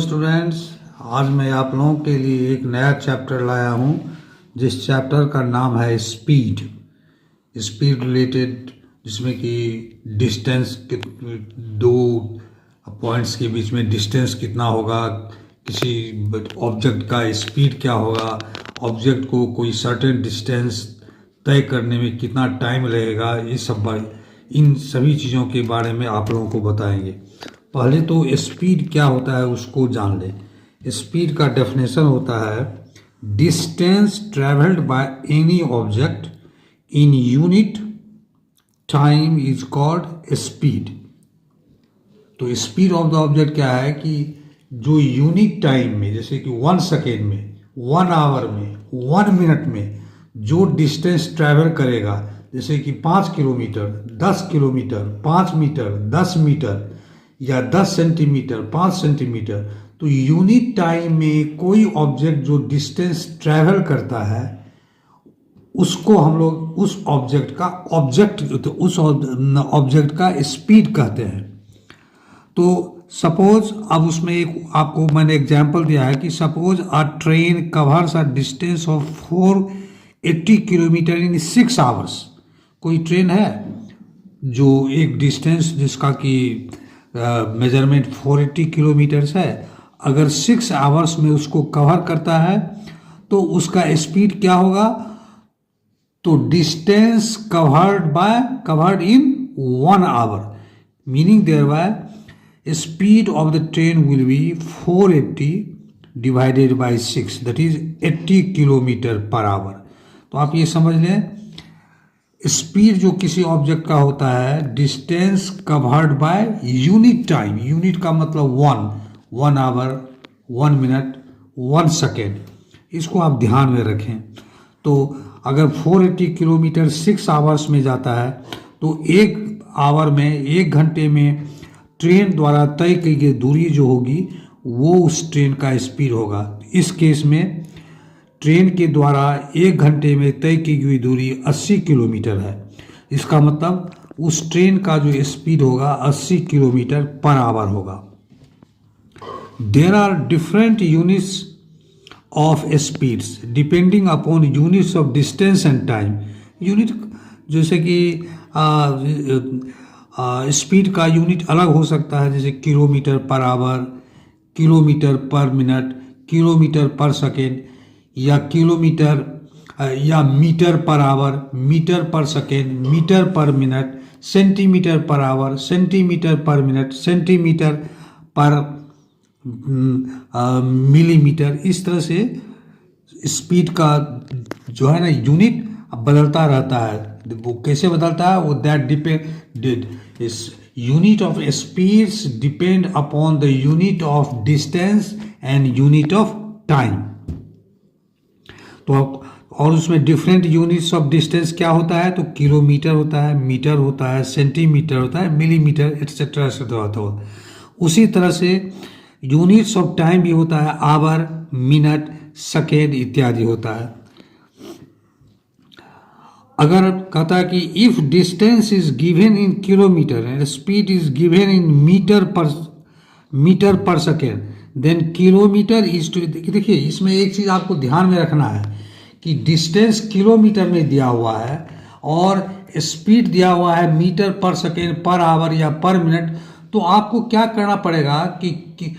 Students, आज मैं आप लोगों के लिए एक नया चैप्टर लाया हूँ जिस चैप्टर का नाम है स्पीड रिलेटेड, जिसमें कि डिस्टेंस दो पॉइंट्स के बीच में डिस्टेंस कितना होगा, किसी ऑब्जेक्ट का स्पीड क्या होगा, ऑब्जेक्ट को कोई सर्टेन डिस्टेंस तय करने में कितना टाइम लगेगा, इन सभी चीज़ों के बारे में आप लोगों को बताएंगे। पहले तो स्पीड क्या होता है उसको जान लें। स्पीड का डेफिनेशन होता है distance travelled by any object in unit time is called speed. तो स्पीड ऑफ द ऑब्जेक्ट क्या है कि जो यूनिक टाइम में, जैसे कि 1 सेकेंड में, 1 आवर में, 1 मिनट में जो डिस्टेंस ट्रैवल करेगा, जैसे कि 5 किलोमीटर, 10 किलोमीटर, 5 मीटर, 10 मीटर या 10 सेंटीमीटर, 5 सेंटीमीटर, तो यूनिट टाइम में कोई ऑब्जेक्ट जो डिस्टेंस ट्रैवल करता है उसको हम लोग उस ऑब्जेक्ट का स्पीड कहते हैं। तो सपोज अब उसमें एक आपको मैंने एग्जांपल दिया है कि suppose a train covers a distance of 480 kilometre in 6 hours. कोई ट्रेन है जो एक डिस्टेंस जिसका कि मेजरमेंट 480 किलोमीटर्स है, अगर 6 आवर्स में उसको कवर करता है तो उसका स्पीड क्या होगा? तो distance covered in 1 hour, meaning thereby speed of the train will be 480 divided by 6, that is 80 kilometre per hour. तो आप ये समझ लें, स्पीड जो किसी ऑब्जेक्ट का होता है distance covered by unit time. Unit का मतलब 1 आवर, 1 मिनट, 1 सेकेंड, इसको आप ध्यान में रखें। तो अगर 480 किलोमीटर 6 आवर्स में जाता है तो 1 आवर में, 1 घंटे में ट्रेन द्वारा तय की गई दूरी जो होगी वो उस ट्रेन का स्पीड होगा। इस केस में ट्रेन के द्वारा 1 घंटे में तय की गई दूरी 80 किलोमीटर है। इसका मतलब उस ट्रेन का जो स्पीड होगा 80 किलोमीटर पर आवर होगा। There are different units of speeds depending upon units of distance and time. Unit जैसे कि स्पीड का यूनिट अलग हो सकता है, जैसे kilometre per hour, kilometre per minute, kilometre per second, या किलोमीटर या metre per hour, metre per second, metre per minute, centimetre per hour, centimetre per minute, centimetre per millimetre. इस तरह से स्पीड का जो है ना यूनिट बदलता रहता है। वो कैसे बदलता है? वो that depend unit of speeds depend upon the unit of distance and unit of time. तो और उसमें डिफरेंट यूनिट्स ऑफ डिस्टेंस क्या होता है? तो किलोमीटर होता है, मीटर होता है, सेंटीमीटर होता है, मिलीमीटर, एटसेट्रा होता है। उसी तरह से यूनिट्स ऑफ टाइम भी होता है, आवर, मिनट, सेकेंड इत्यादि होता है। अगर कहता है कि if distance is given in kilometre and speed is given in metre per second, then kilometre is to. देखिए इसमें एक चीज़ आपको ध्यान में रखना है कि डिस्टेंस किलोमीटर में दिया हुआ है और स्पीड दिया हुआ है metre per second, per hour या पर मिनट। तो आपको क्या करना पड़ेगा कि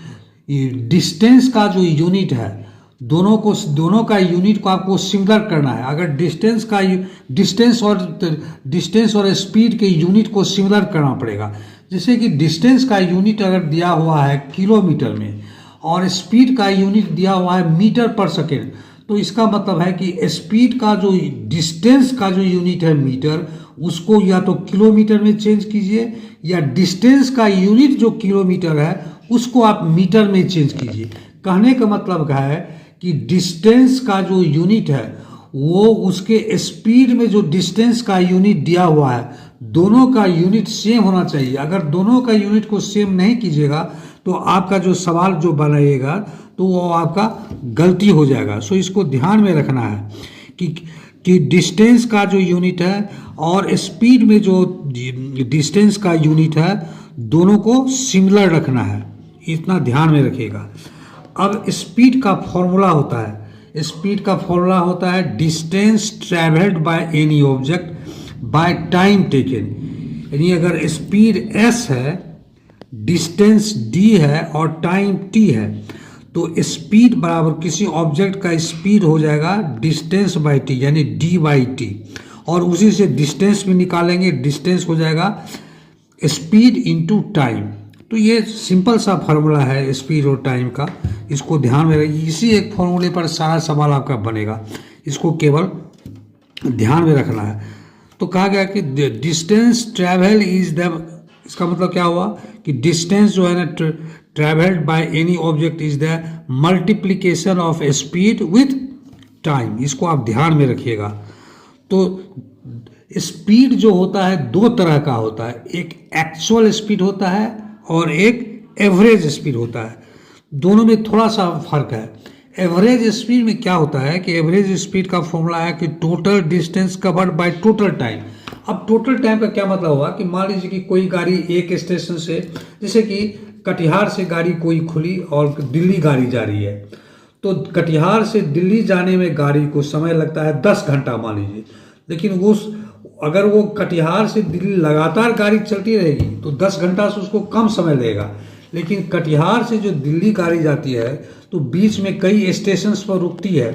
डिस्टेंस का जो यूनिट है दोनों का यूनिट को आपको सिमिलर करना है। अगर डिस्टेंस और स्पीड के यूनिट को सिमिलर करना पड़ेगा। जैसे कि डिस्टेंस का यूनिट अगर दिया हुआ है किलोमीटर में और स्पीड का यूनिट दिया हुआ है मीटर पर सेकेंड, तो इसका मतलब है कि स्पीड का जो डिस्टेंस का जो यूनिट है मीटर, उसको या तो किलोमीटर में चेंज कीजिए या डिस्टेंस का यूनिट जो किलोमीटर है उसको आप मीटर में चेंज कीजिए। कहने का मतलब क्या है कि डिस्टेंस का जो यूनिट है वो उसके स्पीड में जो डिस्टेंस का यूनिट दिया हुआ है दोनों का यूनिट सेम होना चाहिए। अगर दोनों का यूनिट को सेम नहीं कीजिएगा तो आपका जो सवाल जो बनाइएगा तो वो आपका गलती हो जाएगा। सो इसको ध्यान में रखना है कि डिस्टेंस का जो यूनिट है और स्पीड में जो डिस्टेंस का यूनिट है दोनों को सिमिलर रखना है। इतना ध्यान में रखिएगा। अब स्पीड का फॉर्मूला होता है, स्पीड का फॉर्मूला होता है distance travelled by any object by time taken. यानी अगर स्पीड s है, डिस्टेंस d है और टाइम t है, तो स्पीड बराबर किसी ऑब्जेक्ट का स्पीड हो जाएगा डिस्टेंस बाय t, यानी d बाई टी, और उसी से डिस्टेंस भी निकालेंगे, डिस्टेंस हो जाएगा स्पीड इनटू टाइम। तो ये सिंपल सा फार्मूला है स्पीड और टाइम का, इसको ध्यान में रखिए। इसी एक फार्मूले पर सारा सवाल आपका बनेगा, इसको केवल ध्यान में रखना है। तो कहा गया कि डिस्टेंस ट्रैवल इज द, इसका मतलब क्या हुआ कि डिस्टेंस जो है ना travelled by any object is the multiplication of speed with time. इसको आप ध्यान में रखिएगा। तो स्पीड जो होता है दो तरह का होता है, एक एक्चुअल स्पीड होता है और एक एवरेज स्पीड होता है। दोनों में थोड़ा सा फर्क है। एवरेज स्पीड में क्या होता है कि एवरेज स्पीड का फॉर्मूला है कि total distance covered by total time. अब टोटल टाइम का क्या मतलब हुआ कि मान लीजिए कि कोई गाड़ी एक स्टेशन से, जैसे कि कटिहार से गाड़ी कोई खुली और दिल्ली गाड़ी जा रही है, तो कटिहार से दिल्ली जाने में गाड़ी को समय लगता है 10 घंटा मान लीजिए। लेकिन अगर वो कटिहार से दिल्ली लगातार गाड़ी चलती रहेगी तो 10 घंटा से उसको कम समय लगेगा। लेकिन कटिहार से जो दिल्ली गाड़ी जाती है तो बीच में कई स्टेशंस पर रुकती है,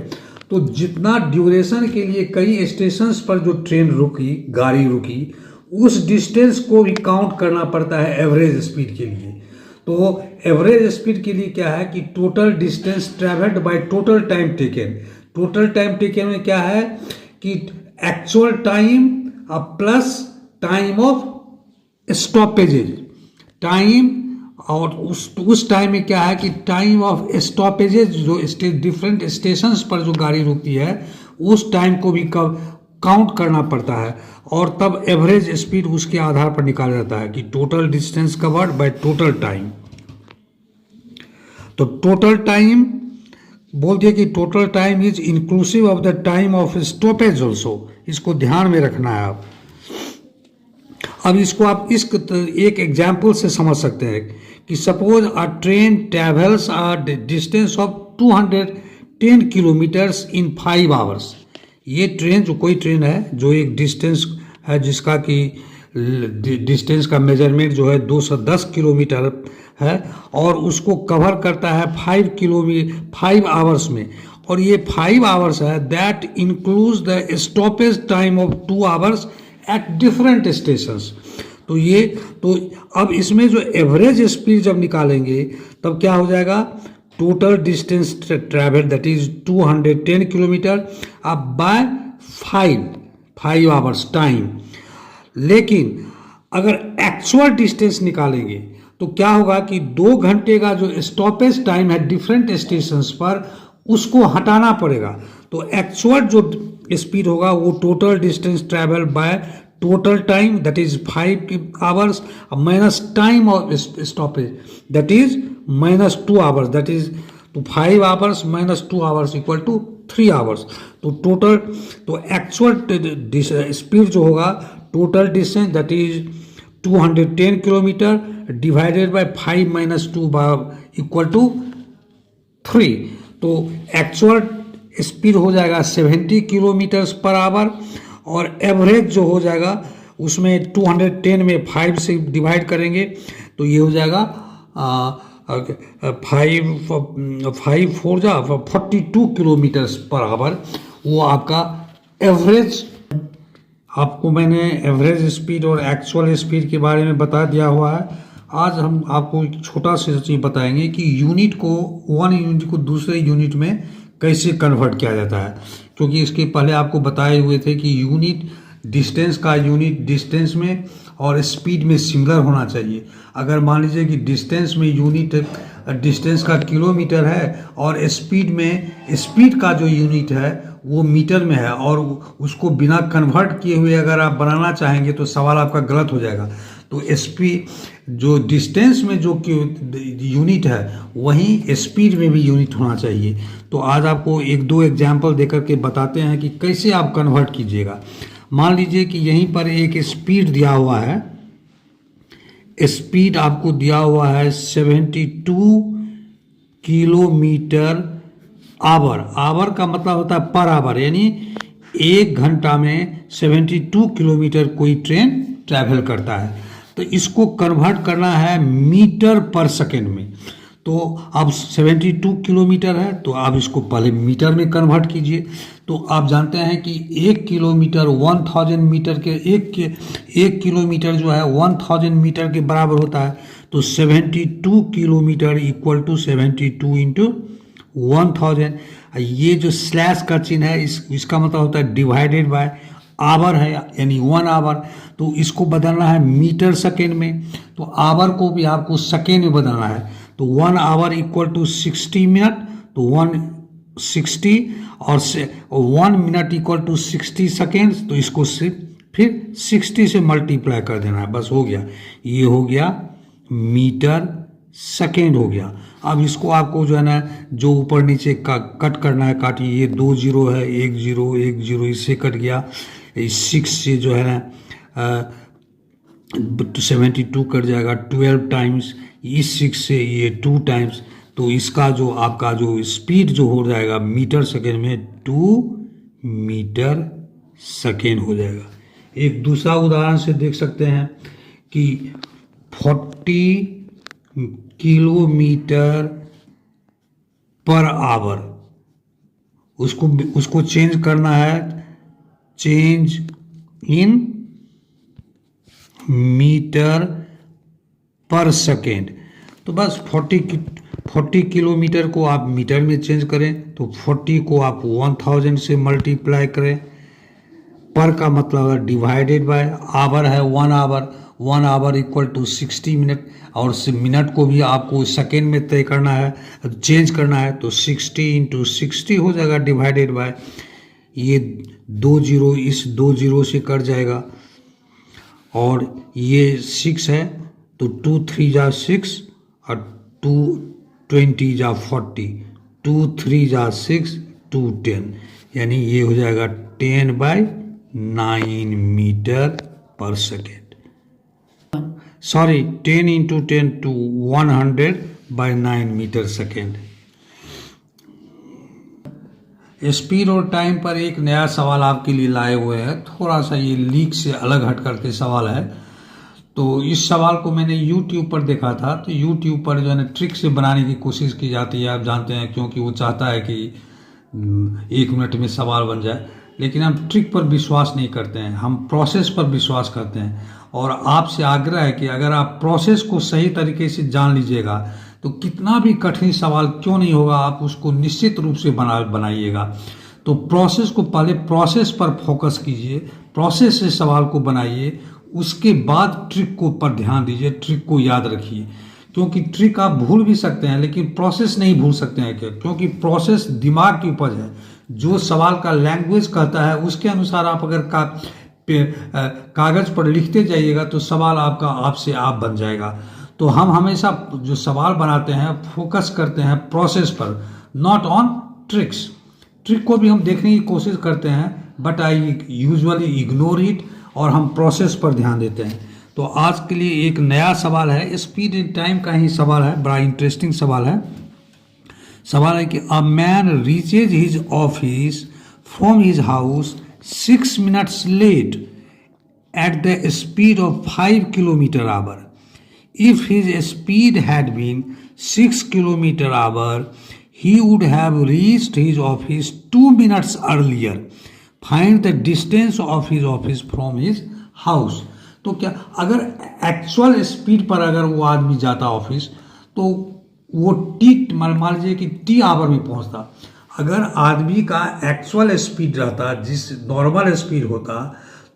तो जितना ड्यूरेशन के लिए कई स्टेशंस पर जो ट्रेन रुकी, गाड़ी रुकी, उस डिस्टेंस को भी काउंट करना पड़ता है एवरेज स्पीड के लिए। तो एवरेज स्पीड के लिए क्या है कि total distance travelled by total time taken. Total time taken में क्या है कि actual time plus time of stoppages, time, और उस टाइम में क्या है कि टाइम ऑफ स्टॉपेजेज, जो डिफरेंट स्टेशंस पर जो गाड़ी रुकती है उस टाइम को भी काउंट करना पड़ता है, और तब एवरेज स्पीड उसके आधार पर निकाला जाता है कि total distance covered by total time. तो टोटल टाइम बोल दिया कि total time is inclusive of the time of stoppage also. इसको ध्यान में रखना है आप। अब इसको आप इस एक एग्जाम्पल से समझ सकते हैं कि suppose a train travels a distance of 210 kilometres in 5 hours. ये ट्रेन जो कोई ट्रेन है जो एक डिस्टेंस है जिसका कि डिस्टेंस का मेजरमेंट जो है 210 किलोमीटर है और उसको कवर करता है 5 आवर्स में, और ये 5 आवर्स है that includes the stoppage time of 2 hours at different stations. तो अब इसमें जो एवरेज स्पीड जब निकालेंगे तब क्या हो जाएगा, total distance travel that is 210 kilometre अब बाय 5 आवर्स टाइम। लेकिन अगर एक्चुअल डिस्टेंस निकालेंगे तो क्या होगा कि 2 घंटे का जो स्टॉपेज टाइम है डिफरेंट स्टेशंस पर उसको हटाना पड़ेगा। तो एक्चुअल जो स्पीड होगा वो total distance travel by total time that is 5 hours minus time of stoppage that is minus 2 hours, that is तो 5 hours minus 2 hours equal to 3 hours. तो टोटल तो एक्चुअल स्पीड जो होगा total distance that is 210 kilometre divided by 5 minus 2 equal to 3। तो actual speed हो जाएगा 70 kilometres per hour, और average जो हो जाएगा उसमें 210 में 5 से डिवाइड करेंगे तो ये हो जाएगा 42 किलोमीटर्स पर आवर। वो आपका एवरेज, आपको मैंने एवरेज स्पीड और एक्चुअल स्पीड के बारे में बता दिया हुआ है। आज हम आपको एक छोटा सा चीज़ बताएंगे कि यूनिट को, 1 यूनिट को दूसरे यूनिट में कैसे कन्वर्ट किया जाता है, क्योंकि इसके पहले आपको बताए हुए थे कि यूनिट डिस्टेंस का यूनिट डिस्टेंस में और स्पीड में सिमिलर होना चाहिए। अगर मान लीजिए कि डिस्टेंस में यूनिट डिस्टेंस का किलोमीटर है और स्पीड में स्पीड का जो यूनिट है वो मीटर में है और उसको बिना कन्वर्ट किए हुए अगर आप बनाना चाहेंगे तो सवाल आपका गलत हो जाएगा। तो स्पीड जो डिस्टेंस में जो यूनिट है वहीं स्पीड में भी यूनिट होना चाहिए। तो आज आपको 1-2 एग्जाम्पल देकर के बताते हैं कि कैसे आप कन्वर्ट कीजिएगा। मान लीजिए कि यहीं पर एक स्पीड दिया हुआ है स्पीड आपको दिया हुआ है 72 किलोमीटर आवर। आवर का मतलब होता है पर आवर, यानी 1 घंटा में 72 किलोमीटर कोई ट्रेन ट्रैवल करता है। तो इसको कन्वर्ट करना है मीटर पर सेकेंड में। तो अब 72 किलोमीटर है, तो आप इसको पहले मीटर में कन्वर्ट कीजिए। तो आप जानते हैं कि 1 किलोमीटर 1000 मीटर के एक किलोमीटर जो है 1000 मीटर के बराबर होता है। तो 72 किलोमीटर इक्वल टू 72 इंटू 1000। ये जो स्लैश का चिन्ह है इसका मतलब होता है डिवाइडेड बाय आवर है, यानी 1 आवर। तो इसको बदलना है मीटर सेकेंड में, तो आवर को भी आपको सेकेंड में बदलना है। तो 1 आवर इक्वल टू 60 मिनट, तो 160 और 1 मिनट इक्वल टू 60 सेकेंड्स। तो इसको फिर 60 से मल्टीप्लाई कर देना है, बस हो गया। ये हो गया मीटर सेकेंड हो गया। अब इसको आपको जो है ना, जो ऊपर नीचे का कट करना है काटिए। ये 2 जीरो है, 1 जीरो 1 जीरो, इससे कट गया। 6 से जो है ना 72 कट जाएगा 12 टाइम्स। इस 6 से ये 2 टाइम्स। तो इसका जो आपका जो स्पीड जो हो जाएगा मीटर सेकेंड में 2 मीटर सेकेंड हो जाएगा। एक दूसरा उदाहरण से देख सकते हैं कि 40 किलोमीटर पर आवर, उसको चेंज करना है, change in metre per second. तो बस 40 किलोमीटर को आप मीटर में चेंज करें, तो 40 को आप 1000 से मल्टीप्लाई करें। पर का मतलब है डिवाइडेड बाय, आवर है 1 hour, 1 hour equal to 60 minute. और मिनट को भी आपको सेकेंड में तय करना है, चेंज करना है। तो 60 इंटू 60 हो जाएगा डिवाइडेड बाय, ये 2 जीरो इस 2 जीरो से कट जाएगा। और ये 6 है, तो 2 3 जा 6 और 2 20 जा 40, 2 3 जा 6, 2 10, यानी ये हो जाएगा 10/9 metre per second. Sorry 10 into 10 to 100/9 metre second. Speed और टाइम पर एक नया सवाल आपके लिए लाए हुए हैं। थोड़ा सा ये लीक से अलग हट करके सवाल है। तो इस सवाल को मैंने YouTube पर देखा था। तो YouTube पर जो है ना ट्रिक से बनाने की कोशिश की जाती है, आप जानते हैं, क्योंकि वो चाहता है कि 1 मिनट में सवाल बन जाए। लेकिन हम ट्रिक पर विश्वास नहीं करते हैं, हम प्रोसेस पर विश्वास करते हैं। और आपसे आग्रह है कि अगर आप प्रोसेस को सही तरीके से जान लीजिएगा तो कितना भी कठिन सवाल क्यों नहीं होगा, आप उसको निश्चित रूप से बनाइएगा। तो प्रोसेस को पहले प्रोसेस पर फोकस कीजिए, प्रोसेस से सवाल को बनाइए, उसके बाद ट्रिक को पर ध्यान दीजिए, ट्रिक को याद रखिए। क्योंकि ट्रिक आप भूल भी सकते हैं लेकिन प्रोसेस नहीं भूल सकते हैं, क्योंकि प्रोसेस दिमाग की उपज है। जो सवाल का लैंग्वेज कहता है उसके अनुसार आप अगर कागज पर लिखते जाइएगा तो सवाल आपका आपसे आप बन जाएगा। तो हम हमेशा जो सवाल बनाते हैं फोकस करते हैं प्रोसेस पर, नॉट ऑन ट्रिक्स। ट्रिक को भी हम देखने की कोशिश करते हैं, but I usually ignore it, और हम प्रोसेस पर ध्यान देते हैं। तो आज के लिए एक नया सवाल है, स्पीड एंड टाइम का ही सवाल है, बड़ा इंटरेस्टिंग सवाल है। सवाल है कि a man reaches his office from his house 6 minutes late at the speed of 5 kilometre hour. If his speed had been 6 kilometer hour, he would have reached his office 2 minutes earlier. Find the distance of his office from his house. तो क्या अगर actual speed पर अगर वो आदमी जाता office तो वो मान लीजिए कि टी आवर में पहुंचता। अगर आदमी का एक्चुअल स्पीड रहता, जिस नॉर्मल स्पीड होता,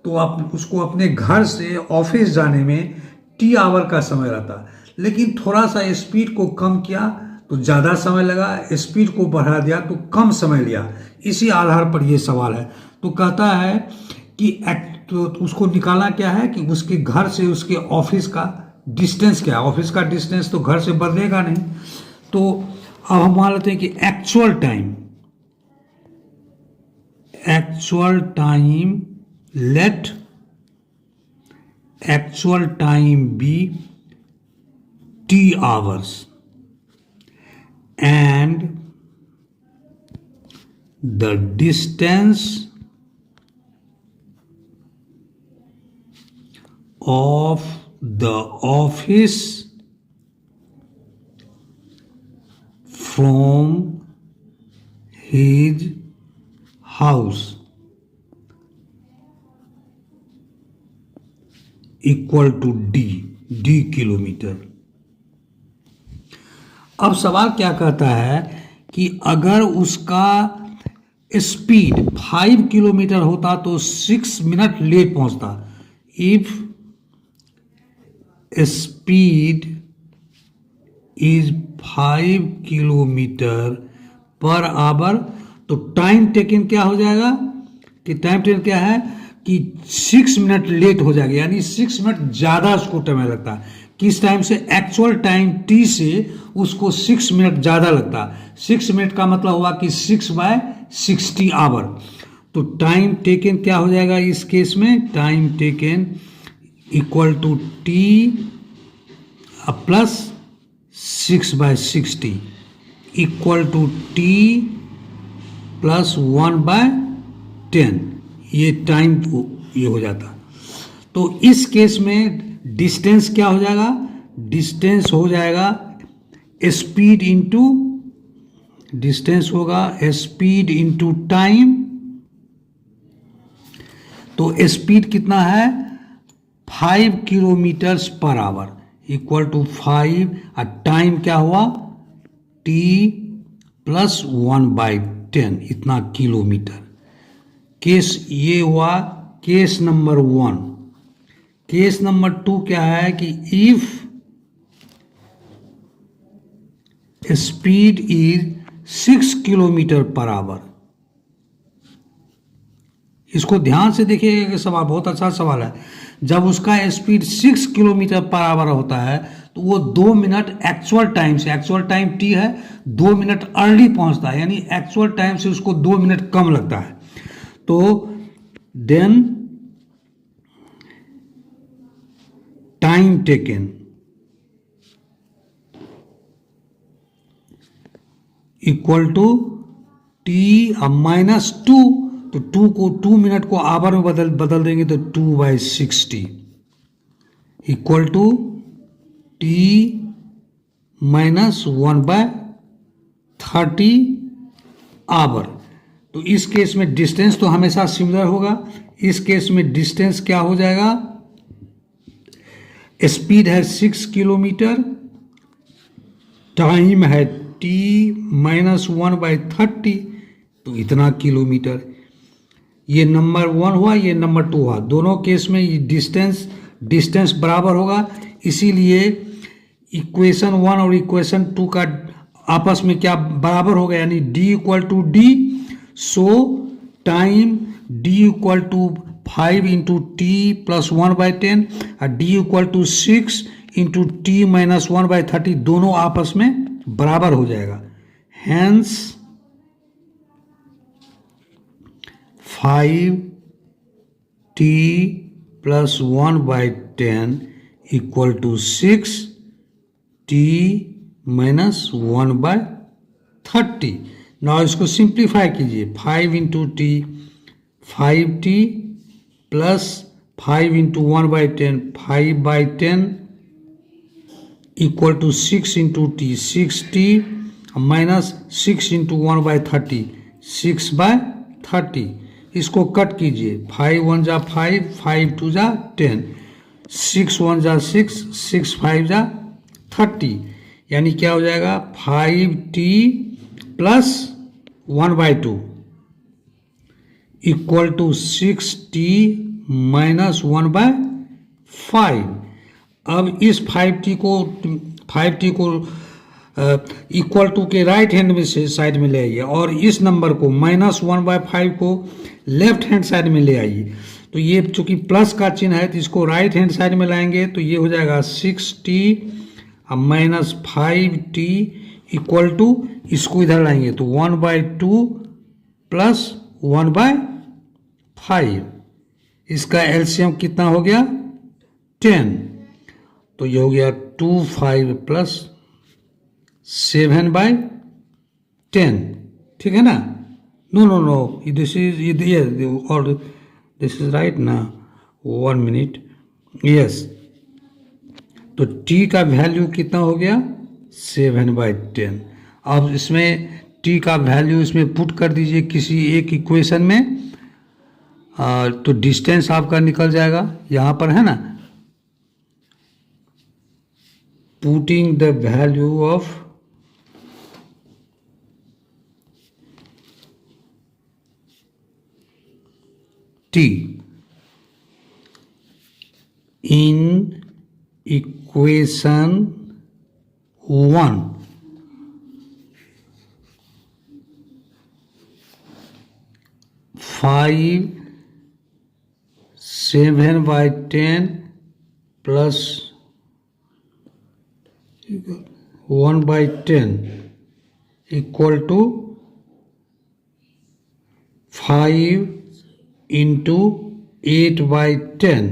तो आप उसको अपने घर से ऑफिस जाने में टी आवर का समय रहता। लेकिन थोड़ा सा स्पीड को कम किया तो ज़्यादा समय लगा, स्पीड को बढ़ा दिया तो कम समय लिया। इसी आधार पर यह सवाल है। तो कहता है कि तो उसको निकालना क्या है कि उसके घर से उसके ऑफिस का डिस्टेंस क्या है। ऑफिस का डिस्टेंस तो घर से बदलेगा नहीं। तो अब हम मान लेते हैं कि actual time be hours, and the distance of the office from his house equal to D kilometre. अब सवाल क्या कहता है कि अगर उसका स्पीड 5 किलोमीटर होता तो 6 मिनट लेट पहुंचता। If speed is 5 kilometre per hour, तो टाइम टेकन क्या हो जाएगा कि टाइम टेकन क्या है कि 6 मिनट लेट हो जाएगा, यानी 6 मिनट ज़्यादा उसको टाइम लगता है। किस टाइम से? एक्चुअल टाइम टी से उसको 6 मिनट ज़्यादा लगता है। 6 मिनट का मतलब हुआ कि 6/60 आवर। तो टाइम टेकन क्या हो जाएगा इस केस में? Time taken equal to T plus 6/60 equal to T plus 1/10। ये टाइम ये हो जाता। तो इस केस में डिस्टेंस क्या हो जाएगा? डिस्टेंस हो जाएगा स्पीड इंटू, डिस्टेंस होगा स्पीड इंटू टाइम। तो स्पीड कितना है? 5 kilometres per hour equal to 5, और टाइम क्या हुआ? t प्लस 1/10, इतना किलोमीटर। केस ये हुआ केस नंबर 1। केस नंबर 2 क्या है कि if speed is 6 kilometre per our. इसको ध्यान से देखिएगा कि सवाल बहुत अच्छा सवाल है। जब उसका स्पीड 6 किलोमीटर पर आवर होता है तो वो 2 मिनट एक्चुअल टाइम से, एक्चुअल टाइम टी है, 2 मिनट अर्ली पहुंचता है, यानी एक्चुअल टाइम से उसको 2 मिनट कम लगता है। तो then time taken equal to T -2, तो 2 को 2 मिनट को आवर में बदल देंगे तो 2/60 इक्वल टू टी -1/30 आवर। तो इस केस में डिस्टेंस तो हमेशा सिमिलर होगा। इस केस में डिस्टेंस क्या हो जाएगा? स्पीड है 6 किलोमीटर, टाइम है t -1/30, तो इतना किलोमीटर। ये नंबर 1 हुआ, ये नंबर 2 हुआ। दोनों केस में ये डिस्टेंस बराबर होगा, इसीलिए इक्वेशन 1 और इक्वेशन 2 का आपस में क्या बराबर होगा, यानी d equal to D. So time d equal to 5 into T plus 1/10 और d equal to 6 into T minus 1/30, दोनों आपस में बराबर हो जाएगा। Hence 5t plus 1/10 equal to 6t minus 1/30। Now इसको सिंप्लीफाई कीजिए। 5 into T 5t plus 5 into 1/10 5/10 equal to 6 into T 6t minus 6 into 1/30 6/30। इसको कट कीजिए। 5 1 जा 5, 5 2 जा 10, 6 1 जा 6, 6 5 जा 30, यानी क्या हो जाएगा 5t plus 1/2 equal to 6t minus 1/5। अब इस 5t को इक्वल टू के राइट हैंड में से साइड में ले आइए और इस नंबर को -1/5 को लेफ्ट हैंड साइड में ले आइए। तो ये चूंकि प्लस का चिन्ह है तो इसको राइट हैंड साइड में लाएंगे तो ये हो जाएगा 6t minus 5t equal to, इसको इधर लाएंगे तो 1/2 प्लस 1/5। इसका एलसीएम कितना हो गया 10, तो ये हो गया 25 प्लस 7/10, ठीक है ना? नो, दिस इज और दिस इज राइट ना? 1 मिनट, यस। तो t का वैल्यू कितना हो गया? 7/10। अब इसमें t का वैल्यू इसमें पुट कर दीजिए किसी एक इक्वेशन में, तो डिस्टेंस आपका निकल जाएगा यहाँ पर, है ना? Putting the value of t in equation 1, five 7/10 plus 1/10 equal to 5 into 8/10,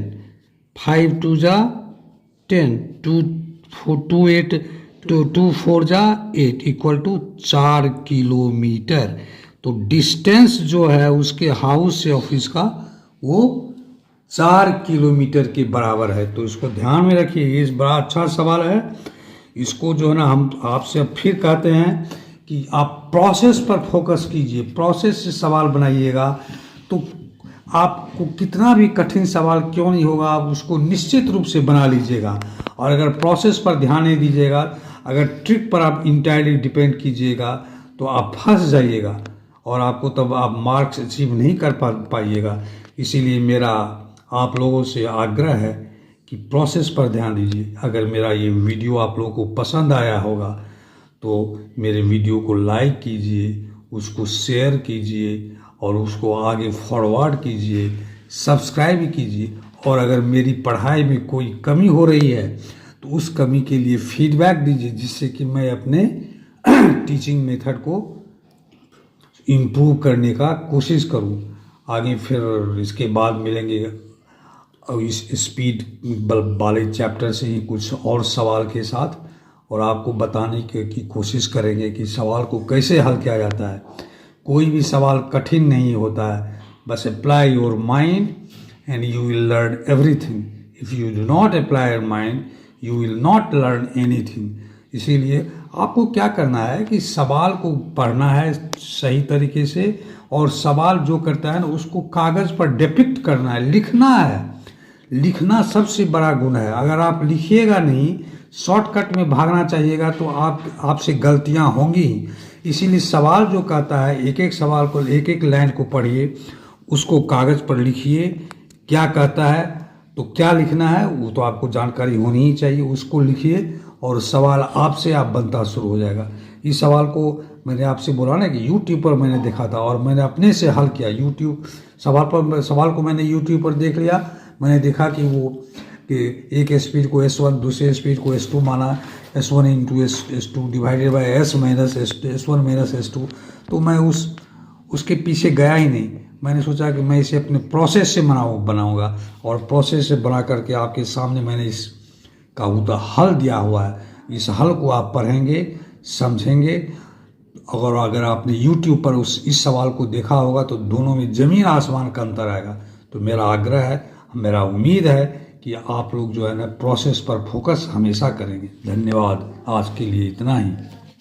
5 2 जा 10, 2 4 जा 8 इक्वल टू 4 किलोमीटर। तो डिस्टेंस जो है उसके हाउस से ऑफिस का वो 4 किलोमीटर के बराबर है। तो इसको ध्यान में रखिए, ये बड़ा अच्छा सवाल है। इसको जो है ना हम आपसे अब फिर कहते हैं कि आप प्रोसेस पर फोकस कीजिए, प्रोसेस से सवाल बनाइएगा, तो आपको कितना भी कठिन सवाल क्यों नहीं होगा, आप उसको निश्चित रूप से बना लीजिएगा। और अगर प्रोसेस पर ध्यान नहीं दीजिएगा, अगर ट्रिक पर आप इंटायरली डिपेंड कीजिएगा तो आप फंस जाइएगा और आपको तब आप मार्क्स अचीव नहीं कर पाइएगा। इसीलिए मेरा आप लोगों से आग्रह है कि प्रोसेस पर ध्यान दीजिए। अगर मेरा ये वीडियो आप लोगों को पसंद आया होगा तो मेरे वीडियो को लाइक कीजिए, उसको शेयर कीजिए और उसको आगे फॉरवर्ड कीजिए, सब्सक्राइब कीजिए। और अगर मेरी पढ़ाई में कोई कमी हो रही है तो उस कमी के लिए फीडबैक दीजिए, जिससे कि मैं अपने टीचिंग मेथड को इम्प्रूव करने का कोशिश करूं। आगे फिर इसके बाद मिलेंगे और इस स्पीड वाले चैप्टर से ही कुछ और सवाल के साथ, और आपको बताने की कोशिश करेंगे कि सवाल को कैसे हल किया जाता है। कोई भी सवाल कठिन नहीं होता है, बस apply your mind and you will learn everything. If you do not apply your mind you will not learn anything. इसीलिए आपको क्या करना है कि सवाल को पढ़ना है सही तरीके से, और सवाल जो करता है ना उसको कागज़ पर डिपिक्ट करना है, लिखना है। लिखना सबसे बड़ा गुण है। अगर आप लिखिएगा नहीं, शॉर्टकट में भागना चाहिएगा तो आपसे गलतियां होंगी ही। इसीलिए सवाल जो कहता है, एक एक सवाल को, एक एक लाइन को पढ़िए, उसको कागज़ पर लिखिए, क्या कहता है तो क्या लिखना है वो तो आपको जानकारी होनी ही चाहिए, उसको लिखिए और सवाल आपसे आप बनता शुरू हो जाएगा। इस सवाल को मैंने आपसे बोला ना कि यूट्यूब पर मैंने देखा था और मैंने अपने से हल किया। सवाल को मैंने यूट्यूब पर देख लिया, मैंने देखा कि वो कि एक स्पीड को S1, दूसरे स्पीड को S2 माना, S1 into S2 divided by S1 minus S2। तो मैं उसके पीछे गया ही नहीं। मैंने सोचा कि मैं इसे अपने प्रोसेस से बनाऊंगा और प्रोसेस से बना करके आपके सामने मैंने इसका हल दिया हुआ है। इस हल को आप पढ़ेंगे, समझेंगे, और अगर आपने YouTube पर इस सवाल को देखा होगा तो दोनों में ज़मीन आसमान का अंतर आएगा। तो मेरा आग्रह है, मेरा उम्मीद है कि आप लोग जो है ना प्रोसेस पर फोकस हमेशा करेंगे। धन्यवाद, आज के लिए इतना ही।